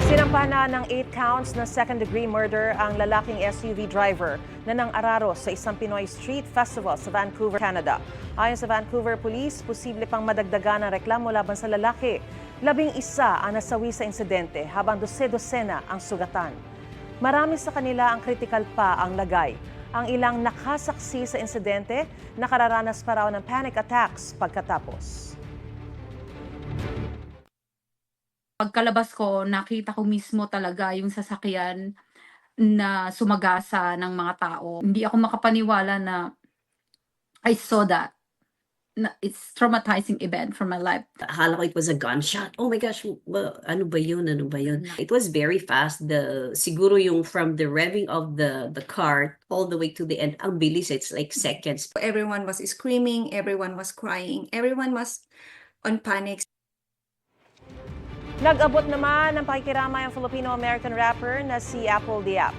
Sinampahan na ng 8 counts na second-degree murder ang lalaking SUV driver na nang-araro sa isang Pinoy street festival sa Vancouver, Canada. Ayon sa Vancouver Police, posible pang madagdagan ang reklamo laban sa lalaki. 11 ang nasawi sa insidente habang 12 ang sugatan. Marami sa kanila ang critical pa ang lagay. Ang ilang nakasaksi sa insidente, nakararanas pa raw ng panic attacks pagkatapos. Pagkalabas ko, nakita ko mismo talaga yung sasakyan na sumagasa ng mga tao. Hindi ako makapaniwala na I saw that. Na it's traumatizing event for my life. Akala ko it was a gunshot. Oh my gosh, ano ba yun? Ano ba yun? It was very fast. Siguro yung from the revving of the car all the way to the end, ang bilis. It's like seconds. Everyone was screaming, everyone was crying, everyone was on panic. Nag-abot naman ng pakikiramay ang Filipino-American rapper na si Apple Diab.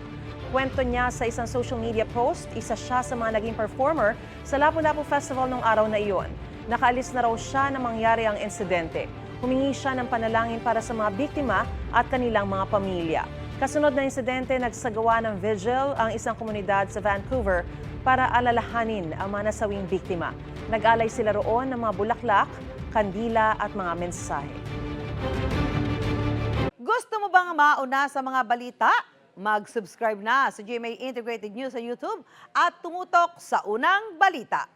Kwento niya sa isang social media post, isa siya sa mga naging performer sa Lapu-Lapu Festival noong araw na iyon. Nakaalis na raw siya nang mangyari ang insidente. Humingi siya ng panalangin para sa mga biktima at kanilang mga pamilya. Kasunod na insidente, nagsagawa ng vigil ang isang komunidad sa Vancouver para alalahanin ang mga nasawing biktima. Nag-alay sila roon ng mga bulaklak, kandila at mga mensahe. Gusto mo bang mauna sa mga balita? Mag-subscribe na sa GMA Integrated News sa YouTube at tumutok sa unang balita.